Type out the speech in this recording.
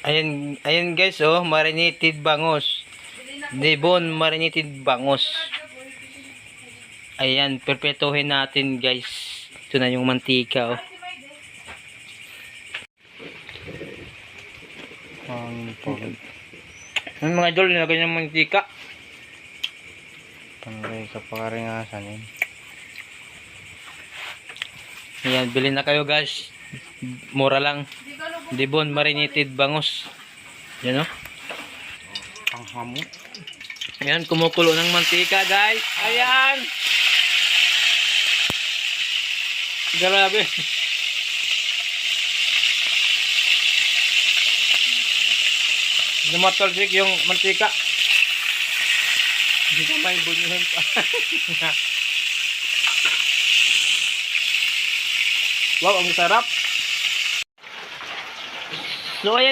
Ayan guys, oh, marinated bangus. Debon marinated bangus. Ayan, perpetuhin natin guys. Ito na yung mantika, oh. Ang mga idol, nilagay ng mantika. Panggay sa pakaringasan yun. Ayan, bilhin na kayo guys. Mura lang. Debon marinated bangus. Yan, oh. Ang hamo. Ayan, kumukulo ng mantika guys. Ayan. Grabe. Lumatalsik yung mantika. Hindi ka may bunyihin pa. Wow, ang sarap. So ayan.